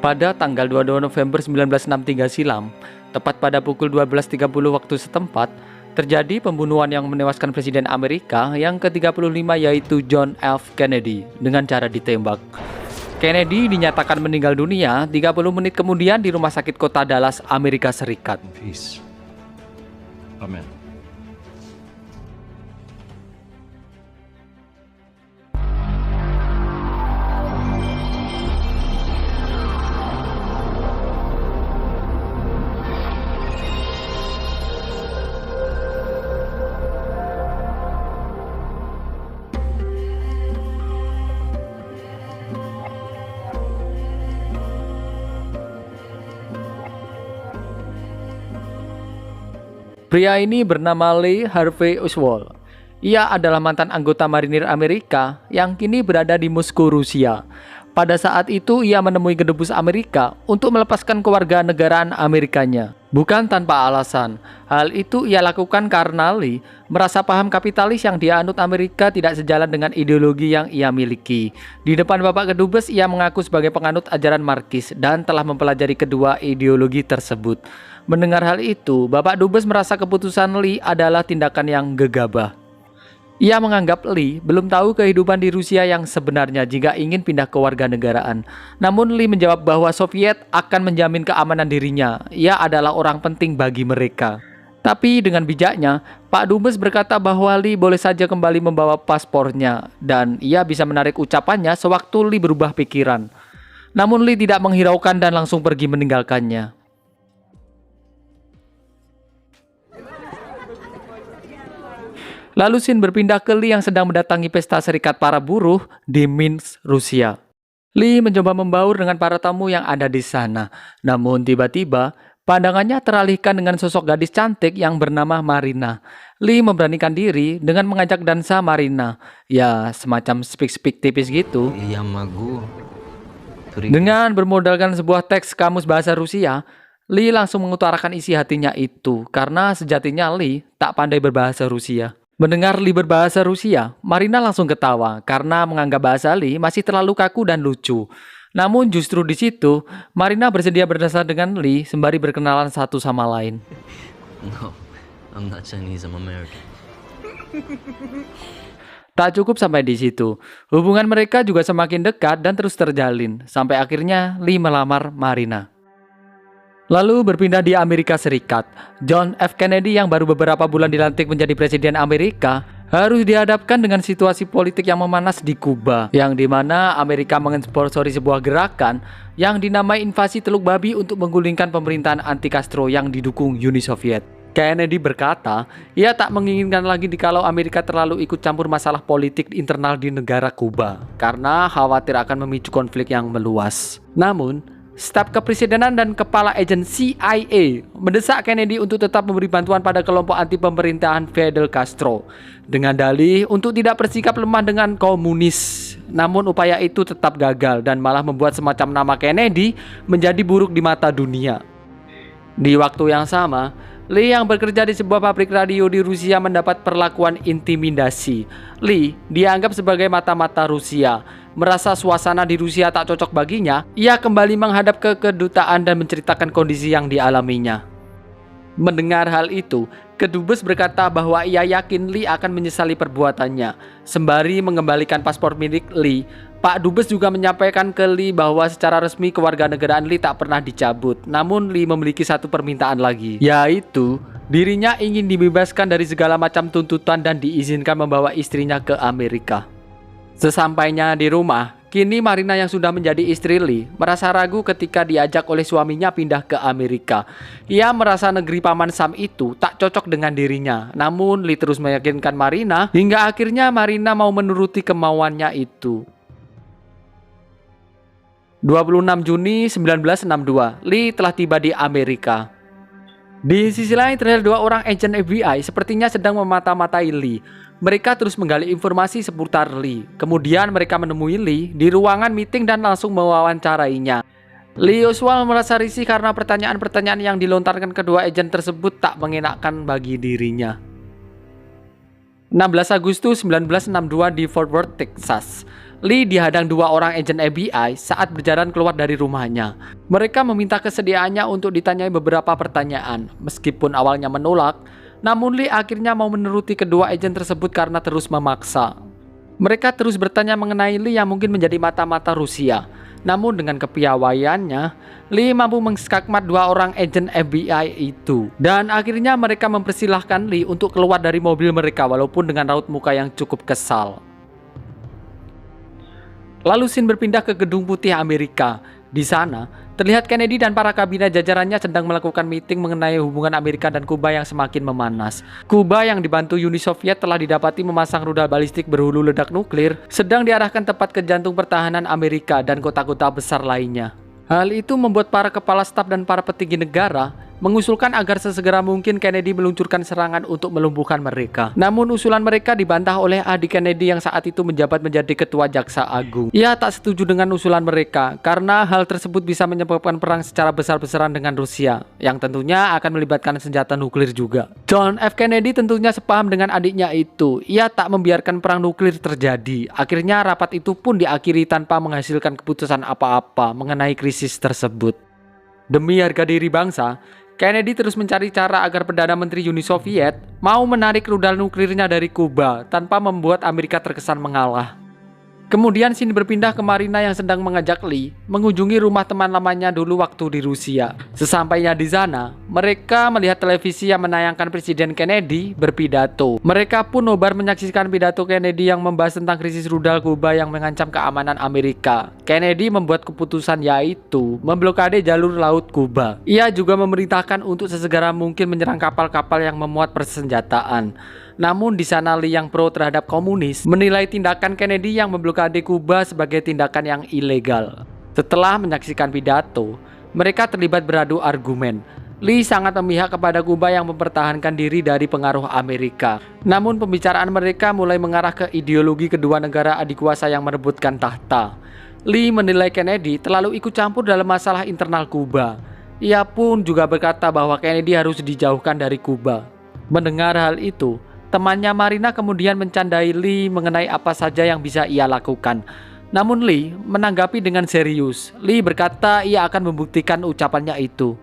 Pada tanggal 22 November 1963 silam, tepat pada pukul 12.30 waktu setempat, terjadi pembunuhan yang menewaskan Presiden Amerika yang ke-35 yaitu John F. Kennedy dengan cara ditembak. Kennedy dinyatakan meninggal dunia 30 menit kemudian di rumah sakit kota Dallas, Amerika Serikat. Peace. Amen. Pria ini bernama Lee Harvey Oswald. Ia adalah mantan anggota marinir Amerika yang kini berada di Moskow, Rusia. Pada saat itu ia menemui kedubes Amerika untuk melepaskan kewarganegaraan Amerikanya. Bukan tanpa alasan. Hal itu ia lakukan karena Lee merasa paham kapitalis yang dianut Amerika tidak sejalan dengan ideologi yang ia miliki. Di depan Bapak Kedubes ia mengaku sebagai penganut ajaran Marxis dan telah mempelajari kedua ideologi tersebut. Mendengar hal itu, Bapak Dubes merasa keputusan Lee adalah tindakan yang gegabah. Ia menganggap Lee belum tahu kehidupan di Rusia yang sebenarnya jika ingin pindah ke warganegaraan. Namun Lee menjawab bahwa Soviet akan menjamin keamanan dirinya. Ia adalah orang penting bagi mereka. Tapi dengan bijaknya, Pak Dubes berkata bahwa Lee boleh saja kembali membawa paspornya dan ia bisa menarik ucapannya sewaktu Lee berubah pikiran. Namun Lee tidak menghiraukan dan langsung pergi meninggalkannya. Lalu scene berpindah ke Lee yang sedang mendatangi pesta serikat para buruh di Minsk, Rusia. Lee mencoba membaur dengan para tamu yang ada di sana. Namun tiba-tiba, pandangannya teralihkan dengan sosok gadis cantik yang bernama Marina. Lee memberanikan diri dengan mengajak dansa Marina. Ya, semacam speak-speak tipis gitu. Dengan bermodalkan sebuah teks kamus bahasa Rusia, Lee langsung mengutarakan isi hatinya itu. Karena sejatinya Lee tak pandai berbahasa Rusia. Mendengar Lee berbahasa Rusia, Marina langsung ketawa karena menganggap bahasa Lee masih terlalu kaku dan lucu. Namun justru di situ, Marina bersedia berdasar dengan Lee sembari berkenalan satu sama lain. No, I'm not Chinese, I'm American. Tak cukup sampai di situ, hubungan mereka juga semakin dekat dan terus terjalin, sampai akhirnya Lee melamar Marina. Lalu berpindah di Amerika Serikat, John F. Kennedy yang baru beberapa bulan dilantik menjadi Presiden Amerika harus dihadapkan dengan situasi politik yang memanas di Kuba, yang dimana Amerika mensponsori sebuah gerakan yang dinamai invasi Teluk Babi untuk menggulingkan pemerintahan anti-Castro yang didukung Uni Soviet. Kennedy berkata, ia tak menginginkan lagi jikalau Amerika terlalu ikut campur masalah politik internal di negara Kuba, karena khawatir akan memicu konflik yang meluas. Namun, staf kepresidenan dan kepala agen CIA mendesak Kennedy untuk tetap memberi bantuan pada kelompok anti pemerintahan Fidel Castro dengan dalih untuk tidak bersikap lemah dengan komunis. Namun upaya itu tetap gagal dan malah membuat semacam nama Kennedy menjadi buruk di mata dunia. Di waktu yang sama, Lee yang bekerja di sebuah pabrik radio di Rusia mendapat perlakuan intimidasi. Lee dianggap sebagai mata-mata Rusia. Merasa suasana di Rusia tak cocok baginya, ia kembali menghadap ke kedutaan dan menceritakan kondisi yang dialaminya. Mendengar hal itu, kedubes berkata bahwa ia yakin Lee akan menyesali perbuatannya. Sembari mengembalikan paspor milik Lee, Pak Dubes juga menyampaikan ke Lee bahwa secara resmi kewarganegaraan Lee tak pernah dicabut. Namun Lee memiliki satu permintaan lagi, yaitu dirinya ingin dibebaskan dari segala macam tuntutan dan diizinkan membawa istrinya ke Amerika. Sesampainya di rumah, kini Marina yang sudah menjadi istri Lee merasa ragu ketika diajak oleh suaminya pindah ke Amerika. Ia merasa negeri Paman Sam itu tak cocok dengan dirinya. Namun Lee terus meyakinkan Marina hingga akhirnya Marina mau menuruti kemauannya itu. 26 Juni 1962, Lee telah tiba di Amerika. Di sisi lain terlihat dua orang agen FBI sepertinya sedang memata-matai Lee. Mereka terus menggali informasi seputar Lee. Kemudian mereka menemui Lee di ruangan meeting dan langsung mewawancarainya. Lee Oswald merasa risih karena pertanyaan-pertanyaan yang dilontarkan kedua agen tersebut tak mengenakan bagi dirinya. 16 Agustus 1962 di Fort Worth, Texas. Lee dihadang 2 orang agen FBI saat berjalan keluar dari rumahnya. Mereka meminta kesediaannya untuk ditanyai beberapa pertanyaan. Meskipun awalnya menolak, namun Lee akhirnya mau menuruti kedua agen tersebut karena terus memaksa. Mereka terus bertanya mengenai Lee yang mungkin menjadi mata-mata Rusia. Namun dengan kepiawaiannya, Lee mampu mengskakmat 2 orang agen FBI itu. Dan akhirnya mereka mempersilahkan Lee untuk keluar dari mobil mereka walaupun dengan raut muka yang cukup kesal. Lalu scene berpindah ke Gedung Putih Amerika. Di sana, terlihat Kennedy dan para kabinet jajarannya sedang melakukan meeting mengenai hubungan Amerika dan Kuba yang semakin memanas. Kuba yang dibantu Uni Soviet telah didapati memasang rudal balistik berhulu ledak nuklir, sedang diarahkan tepat ke jantung pertahanan Amerika dan kota-kota besar lainnya. Hal itu membuat para kepala staf dan para petinggi negara mengusulkan agar sesegera mungkin Kennedy meluncurkan serangan untuk melumpuhkan mereka. Namun usulan mereka dibantah oleh adik Kennedy yang saat itu menjabat menjadi ketua Jaksa Agung. Ia tak setuju dengan usulan mereka karena hal tersebut bisa menyebabkan perang secara besar-besaran dengan Rusia, yang tentunya akan melibatkan senjata nuklir juga. John F. Kennedy tentunya sepaham dengan adiknya itu. Ia tak membiarkan perang nuklir terjadi. Akhirnya rapat itu pun diakhiri tanpa menghasilkan keputusan apa-apa mengenai krisis tersebut. Demi harga diri bangsa, Kennedy terus mencari cara agar Perdana Menteri Uni Soviet mau menarik rudal nuklirnya dari Kuba tanpa membuat Amerika terkesan mengalah. Kemudian scene berpindah ke Marina yang sedang mengajak Lee mengunjungi rumah teman lamanya dulu waktu di Rusia. Sesampainya di sana, mereka melihat televisi yang menayangkan Presiden Kennedy berpidato. Mereka pun nobar menyaksikan pidato Kennedy yang membahas tentang krisis rudal Kuba yang mengancam keamanan Amerika. Kennedy membuat keputusan yaitu memblokade jalur laut Kuba. Ia juga memerintahkan untuk sesegera mungkin menyerang kapal-kapal yang memuat persenjataan. Namun di sana Lee yang pro terhadap komunis menilai tindakan Kennedy yang memblokade Kuba sebagai tindakan yang ilegal. Setelah menyaksikan pidato, mereka terlibat beradu argumen. Lee sangat memihak kepada Kuba yang mempertahankan diri dari pengaruh Amerika. Namun pembicaraan mereka mulai mengarah ke ideologi kedua negara adikuasa yang merebutkan tahta. Lee menilai Kennedy terlalu ikut campur dalam masalah internal Kuba. Ia pun juga berkata bahwa Kennedy harus dijauhkan dari Kuba. Mendengar hal itu, temannya Marina kemudian mencandai Lee mengenai apa saja yang bisa ia lakukan. Namun Lee menanggapi dengan serius. Lee berkata ia akan membuktikan ucapannya itu.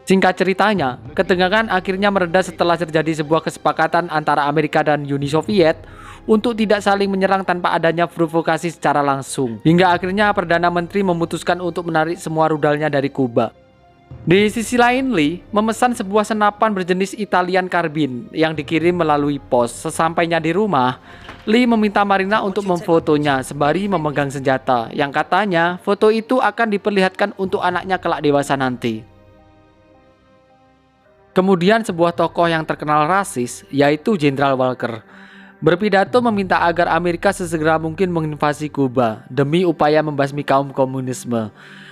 Singkat ceritanya, ketegangan akhirnya mereda setelah terjadi sebuah kesepakatan antara Amerika dan Uni Soviet untuk tidak saling menyerang tanpa adanya provokasi secara langsung. Hingga akhirnya Perdana Menteri memutuskan untuk menarik semua rudalnya dari Kuba. Di sisi lain, Lee memesan sebuah senapan berjenis Italian Carbine yang dikirim melalui pos. Sesampainya di rumah, Lee meminta Marina untuk memfotonya sembari memegang senjata, yang katanya foto itu akan diperlihatkan untuk anaknya kelak dewasa nanti. Kemudian sebuah tokoh yang terkenal rasis, yaitu Jenderal Walker, berpidato meminta agar Amerika sesegera mungkin menginvasi Kuba demi upaya membasmi kaum komunisme.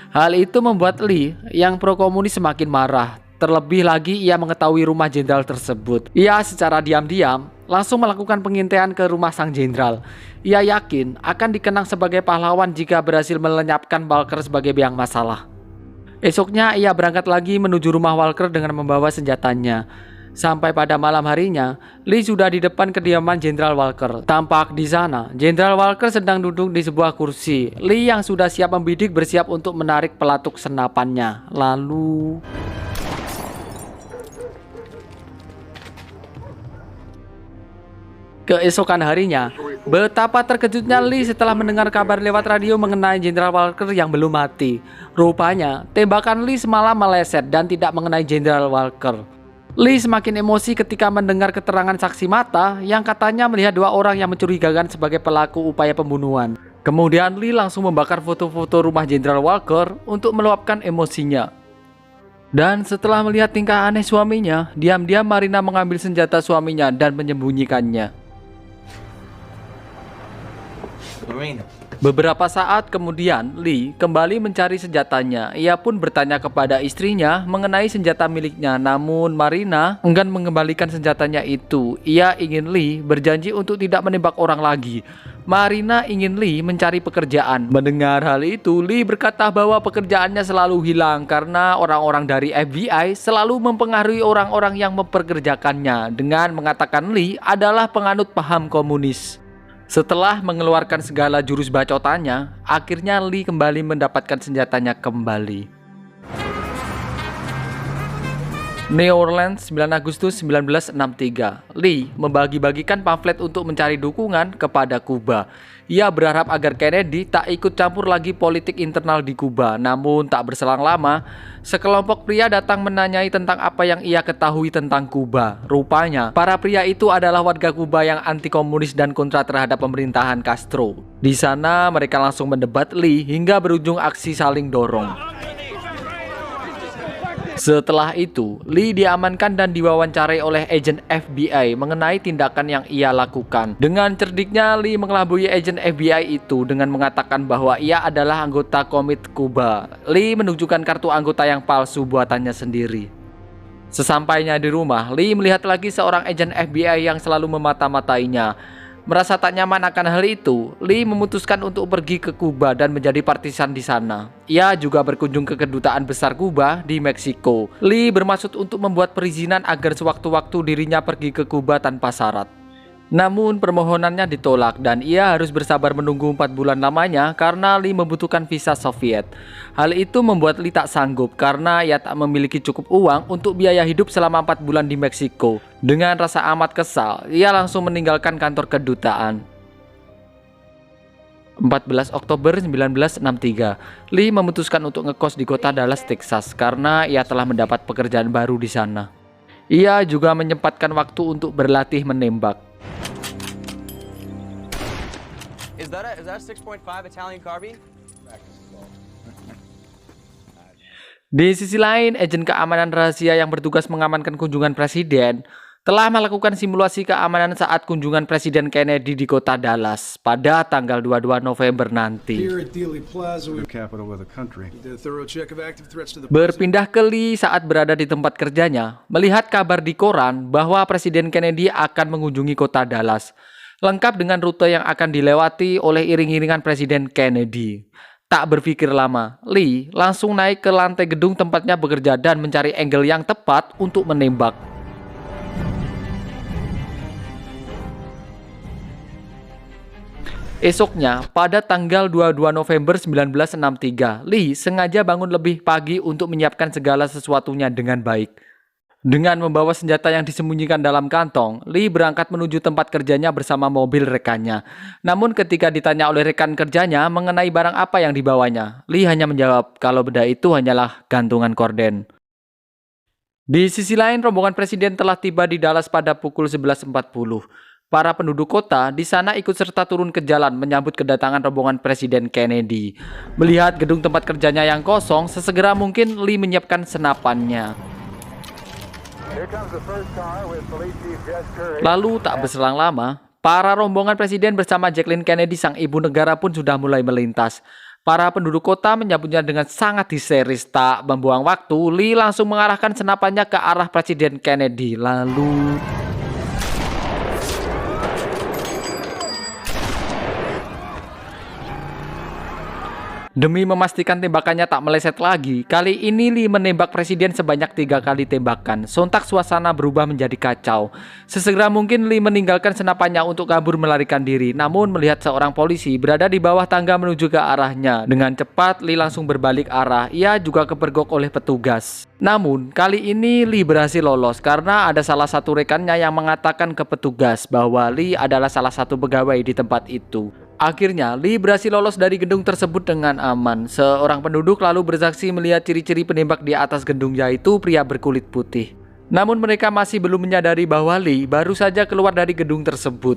Hal itu membuat Lee yang pro-komunis semakin marah. Terlebih lagi ia mengetahui rumah jenderal tersebut. Ia secara diam-diam langsung melakukan pengintaian ke rumah sang jenderal. Ia yakin akan dikenang sebagai pahlawan jika berhasil melenyapkan Walker sebagai biang masalah. Esoknya ia berangkat lagi menuju rumah Walker dengan membawa senjatanya. Sampai pada malam harinya, Lee sudah di depan kediaman Jenderal Walker. Tampak di sana, Jenderal Walker sedang duduk di sebuah kursi. Lee yang sudah siap membidik bersiap untuk menarik pelatuk senapannya. Lalu keesokan harinya, betapa terkejutnya Lee setelah mendengar kabar lewat radio mengenai Jenderal Walker yang belum mati. Rupanya, tembakan Lee semalam meleset dan tidak mengenai Jenderal Walker. Lee semakin emosi ketika mendengar keterangan saksi mata yang katanya melihat 2 orang yang mencurigakan sebagai pelaku upaya pembunuhan. Kemudian Lee langsung membakar foto-foto rumah Jenderal Walker untuk meluapkan emosinya. Dan setelah melihat tingkah aneh suaminya, diam-diam Marina mengambil senjata suaminya dan menyembunyikannya. Marina. Beberapa saat kemudian, Lee kembali mencari senjatanya. Ia pun bertanya kepada istrinya mengenai senjata miliknya, namun Marina enggan mengembalikan senjatanya itu. Ia ingin Lee berjanji untuk tidak menembak orang lagi. Marina ingin Lee mencari pekerjaan. Mendengar hal itu, Lee berkata bahwa pekerjaannya selalu hilang karena orang-orang dari FBI selalu mempengaruhi orang-orang yang memperkerjakannya dengan mengatakan Lee adalah penganut paham komunis. Setelah mengeluarkan segala jurus bacotannya, akhirnya Lee kembali mendapatkan senjatanya kembali. New Orleans, 9 Agustus 1963. Lee membagi-bagikan pamflet untuk mencari dukungan kepada Kuba. Ia berharap agar Kennedy tak ikut campur lagi politik internal di Kuba. Namun tak berselang lama, sekelompok pria datang menanyai tentang apa yang ia ketahui tentang Kuba. Rupanya, para pria itu adalah warga Kuba yang anti komunis dan kontra terhadap pemerintahan Castro. Di sana mereka langsung mendebat Lee hingga berujung aksi saling dorong. Setelah itu, Lee diamankan dan diwawancarai oleh agen FBI mengenai tindakan yang ia lakukan. Dengan cerdiknya, Lee mengelabui agen FBI itu dengan mengatakan bahwa ia adalah anggota Komite Kuba. Lee menunjukkan kartu anggota yang palsu buatannya sendiri. Sesampainya di rumah, Lee melihat lagi seorang agen FBI yang selalu memata-matainya. Merasa tak nyaman akan hal itu, Lee memutuskan untuk pergi ke Kuba dan menjadi partisan di sana. Ia juga berkunjung ke kedutaan besar Kuba di Meksiko. Lee bermaksud untuk membuat perizinan agar sewaktu-waktu dirinya pergi ke Kuba tanpa syarat. Namun permohonannya ditolak dan ia harus bersabar menunggu 4 bulan lamanya karena Lee membutuhkan visa Soviet. Hal itu membuat Lee tak sanggup karena ia tak memiliki cukup uang untuk biaya hidup selama 4 bulan di Meksiko. Dengan rasa amat kesal, ia langsung meninggalkan kantor kedutaan. 14 Oktober 1963, Lee memutuskan untuk ngekos di kota Dallas, Texas karena ia telah mendapat pekerjaan baru di sana. Ia juga menyempatkan waktu untuk berlatih menembak. Is that a 6.5 Italian carbine? Di sisi lain, agen keamanan rahasia yang bertugas mengamankan kunjungan presiden telah melakukan simulasi keamanan saat kunjungan Presiden Kennedy di kota Dallas pada tanggal 22 November nanti. Here at Dealey Plaza, we The capital of the country. did a thorough check of active threats to the Berpindah ke Lee saat berada di tempat kerjanya, melihat kabar di koran bahwa Presiden Kennedy akan mengunjungi kota Dallas, lengkap dengan rute yang akan dilewati oleh iring-iringan Presiden Kennedy. Tak berpikir lama, Lee langsung naik ke lantai gedung tempatnya bekerja dan mencari angle yang tepat untuk menembak. Esoknya, pada tanggal 22 November 1963, Lee sengaja bangun lebih pagi untuk menyiapkan segala sesuatunya dengan baik. Dengan membawa senjata yang disembunyikan dalam kantong, Lee berangkat menuju tempat kerjanya bersama mobil rekannya. Namun ketika ditanya oleh rekan kerjanya mengenai barang apa yang dibawanya, Lee hanya menjawab kalau benda itu hanyalah gantungan korden. Di sisi lain, rombongan presiden telah tiba di Dallas pada pukul 11.40. Para penduduk kota di sana ikut serta turun ke jalan menyambut kedatangan rombongan Presiden Kennedy. Melihat gedung tempat kerjanya yang kosong, sesegera mungkin Lee menyiapkan senapannya. Lalu tak berselang lama, para rombongan presiden bersama Jacqueline Kennedy sang ibu negara pun sudah mulai melintas. Para penduduk kota menyambutnya dengan sangat histeris. Tak membuang waktu, Lee langsung mengarahkan senapannya ke arah Presiden Kennedy. Lalu demi memastikan tembakannya tak meleset lagi, kali ini Lee menembak presiden sebanyak 3 kali tembakan. Sontak suasana berubah menjadi kacau. Sesegera mungkin Lee meninggalkan senapannya untuk kabur melarikan diri. Namun melihat seorang polisi berada di bawah tangga menuju ke arahnya. Dengan cepat Lee langsung berbalik arah. Ia juga kepergok oleh petugas. Namun kali ini Lee berhasil lolos karena ada salah satu rekannya yang mengatakan ke petugas bahwa Lee adalah salah satu pegawai di tempat itu. Akhirnya, Lee berhasil lolos dari gedung tersebut dengan aman. Seorang penduduk lalu bersaksi melihat ciri-ciri penembak di atas gedung, yaitu pria berkulit putih. Namun mereka masih belum menyadari bahwa Lee baru saja keluar dari gedung tersebut.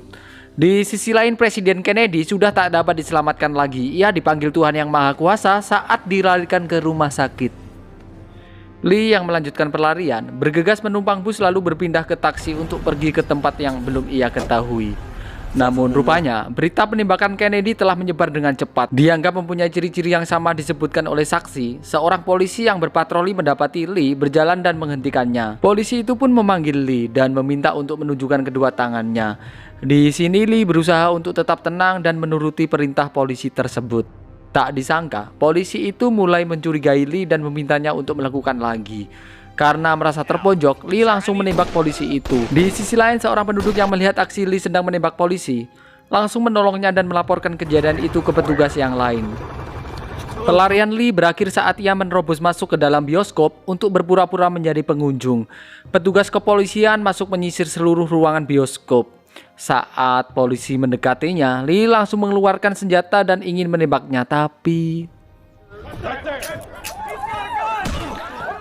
Di sisi lain, Presiden Kennedy sudah tak dapat diselamatkan lagi. Ia dipanggil Tuhan Yang Maha Kuasa saat dilarikan ke rumah sakit. Lee yang melanjutkan pelarian, bergegas menumpang bus lalu berpindah ke taksi untuk pergi ke tempat yang belum ia ketahui. Namun rupanya berita penembakan Kennedy telah menyebar dengan cepat. Dianggap mempunyai ciri-ciri yang sama disebutkan oleh saksi. Seorang polisi yang berpatroli mendapati Lee berjalan dan menghentikannya. Polisi itu pun memanggil Lee dan meminta untuk menunjukkan kedua tangannya. Di sini Lee berusaha untuk tetap tenang dan menuruti perintah polisi tersebut. Tak disangka, polisi itu mulai mencurigai Lee dan memintanya untuk melakukan lagi. Karena merasa terpojok, Lee langsung menembak polisi itu. Di sisi lain, seorang penduduk yang melihat aksi Lee sedang menembak polisi langsung menolongnya dan melaporkan kejadian itu ke petugas yang lain. Pelarian Lee berakhir saat ia menerobos masuk ke dalam bioskop untuk berpura-pura menjadi pengunjung. Petugas kepolisian masuk menyisir seluruh ruangan bioskop. Saat polisi mendekatinya, Lee langsung mengeluarkan senjata dan ingin menembaknya, tapi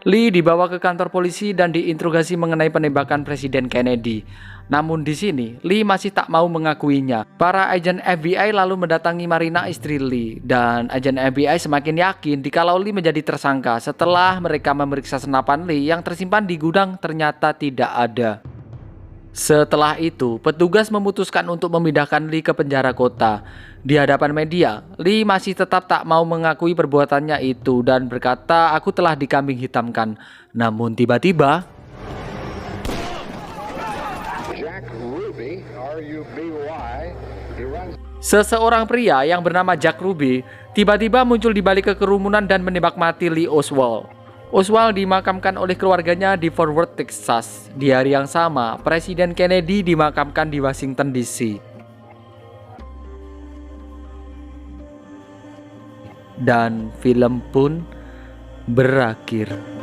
Lee dibawa ke kantor polisi dan diinterogasi mengenai penembakan Presiden Kennedy. Namun di sini, Lee masih tak mau mengakuinya. Para agen FBI lalu mendatangi Marina, istri Lee, dan agen FBI semakin yakin jikalau Lee menjadi tersangka setelah mereka memeriksa senapan Lee yang tersimpan di gudang ternyata tidak ada. Setelah itu, petugas memutuskan untuk memindahkan Lee ke penjara kota. Di hadapan media, Lee masih tetap tak mau mengakui perbuatannya itu dan berkata, "Aku telah dikambing hitamkan." Namun tiba-tiba, seseorang pria yang bernama Jack Ruby tiba-tiba muncul di balik kerumunan dan menembak mati Lee Oswald. Oswald dimakamkan oleh keluarganya di Fort Worth, Texas. Di hari yang sama, Presiden Kennedy dimakamkan di Washington DC. Dan film pun berakhir.